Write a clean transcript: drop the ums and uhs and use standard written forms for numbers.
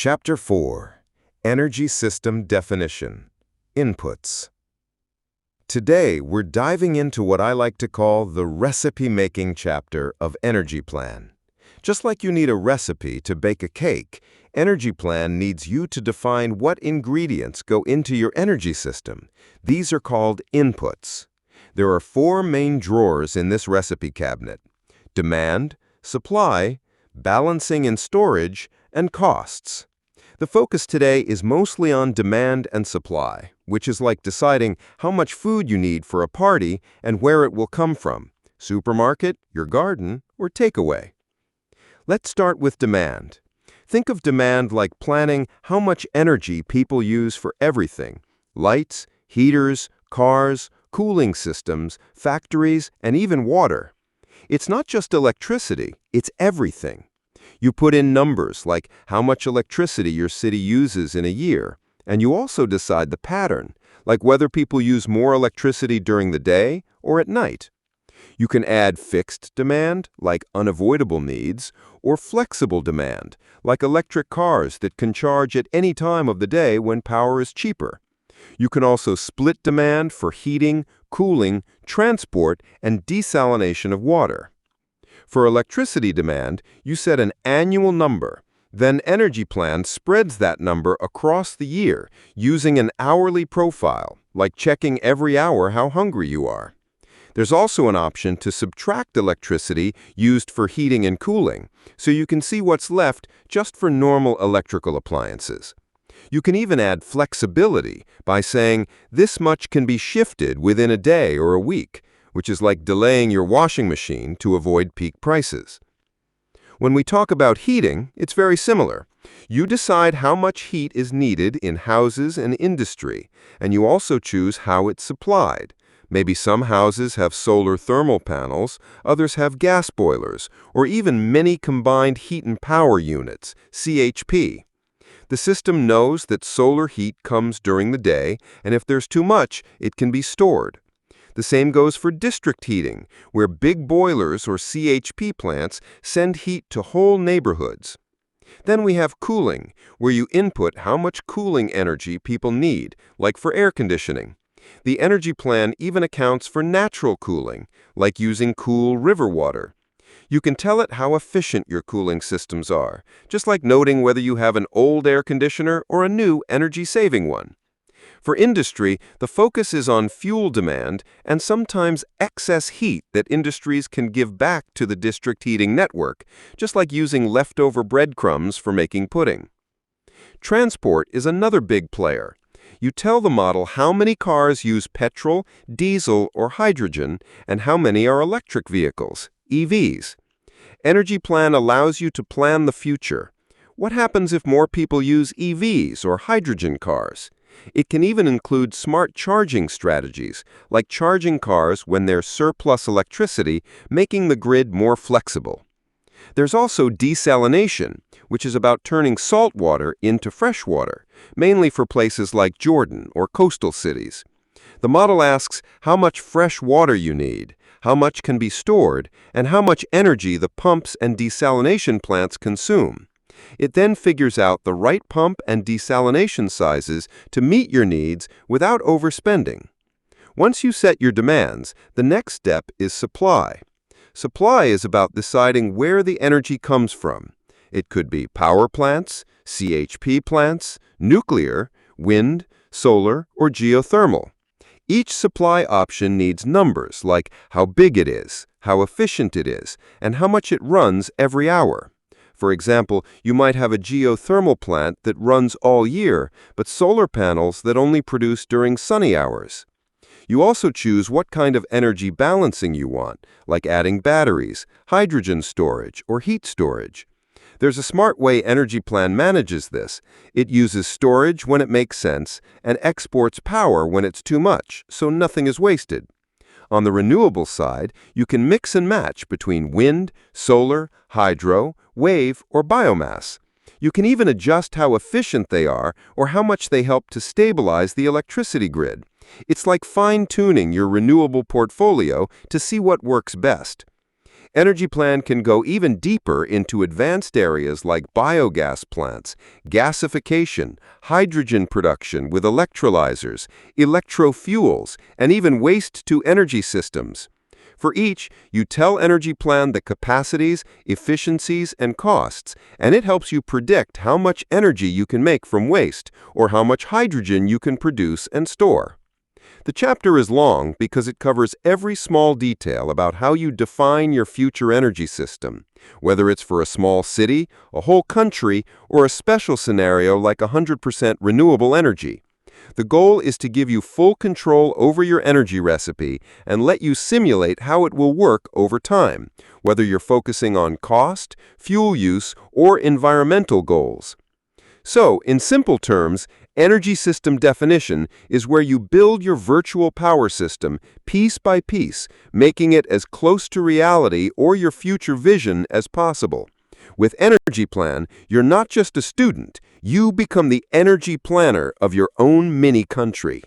Chapter 4. Energy System Definition. Inputs. Today, we're diving into what I like to call the recipe-making chapter of EnergyPLAN. Just like you need a recipe to bake a cake, EnergyPLAN needs you to define what ingredients go into your energy system. These are called inputs. There are 4 main drawers in this recipe cabinet: demand, supply, balancing and storage, and costs. The focus today is mostly on demand and supply, which is like deciding how much food you need for a party and where it will come from: supermarket, your garden, or takeaway. Let's start with demand. Think of demand like planning how much energy people use for everything: lights, heaters, cars, cooling systems, factories, and even water. It's not just electricity, it's everything. You put in numbers like how much electricity your city uses in a year, and you also decide the pattern, like whether people use more electricity during the day or at night. You can add fixed demand, like unavoidable needs, or flexible demand, like electric cars that can charge at any time of the day when power is cheaper. You can also split demand for heating, cooling, transport, and desalination of water. For electricity demand, you set an annual number. Then EnergyPLAN spreads that number across the year using an hourly profile, like checking every hour how hungry you are. There's also an option to subtract electricity used for heating and cooling, so you can see what's left just for normal electrical appliances. You can even add flexibility by saying this much can be shifted within a day or a week, which is like delaying your washing machine to avoid peak prices. When we talk about heating, it's very similar. You decide how much heat is needed in houses and industry, and you also choose how it's supplied. Maybe some houses have solar thermal panels, others have gas boilers, or even many combined heat and power units, CHP. The system knows that solar heat comes during the day, and if there's too much, it can be stored. The same goes for district heating, where big boilers or CHP plants send heat to whole neighborhoods. Then we have cooling, where you input how much cooling energy people need, like for air conditioning. The EnergyPLAN even accounts for natural cooling, like using cool river water. You can tell it how efficient your cooling systems are, just like noting whether you have an old air conditioner or a new energy-saving one. For industry, the focus is on fuel demand and sometimes excess heat that industries can give back to the district heating network, just like using leftover breadcrumbs for making pudding. Transport is another big player. You tell the model how many cars use petrol, diesel, or hydrogen, and how many are electric vehicles, EVs. EnergyPLAN allows you to plan the future. What happens if more people use EVs or hydrogen cars? It can even include smart charging strategies, like charging cars when there's surplus electricity, making the grid more flexible. There's also desalination, which is about turning salt water into fresh water, mainly for places like Jordan or coastal cities. The model asks how much fresh water you need, how much can be stored, and how much energy the pumps and desalination plants consume. It then figures out the right pump and desalination sizes to meet your needs without overspending. Once you set your demands, the next step is supply. Supply is about deciding where the energy comes from. It could be power plants, CHP plants, nuclear, wind, solar, or geothermal. Each supply option needs numbers like how big it is, how efficient it is, and how much it runs every hour. For example, you might have a geothermal plant that runs all year, but solar panels that only produce during sunny hours. You also choose what kind of energy balancing you want, like adding batteries, hydrogen storage, or heat storage. There's a smart way EnergyPLAN manages this. It uses storage when it makes sense and exports power when it's too much, so nothing is wasted. On the renewable side, you can mix and match between wind, solar, hydro, wave, or biomass. You can even adjust how efficient they are or how much they help to stabilize the electricity grid. It's like fine-tuning your renewable portfolio to see what works best. EnergyPLAN can go even deeper into advanced areas like biogas plants, gasification, hydrogen production with electrolyzers, electrofuels, and even waste-to-energy systems. For each, you tell EnergyPLAN the capacities, efficiencies, and costs, and it helps you predict how much energy you can make from waste or how much hydrogen you can produce and store. The chapter is long because it covers every small detail about how you define your future energy system, whether it's for a small city, a whole country, or a special scenario like 100% renewable energy. The goal is to give you full control over your energy recipe and let you simulate how it will work over time, whether you're focusing on cost, fuel use, or environmental goals. So, in simple terms, energy system definition is where you build your virtual power system piece by piece, making it as close to reality or your future vision as possible. With EnergyPLAN, you're not just a student, you become the energy planner of your own mini country.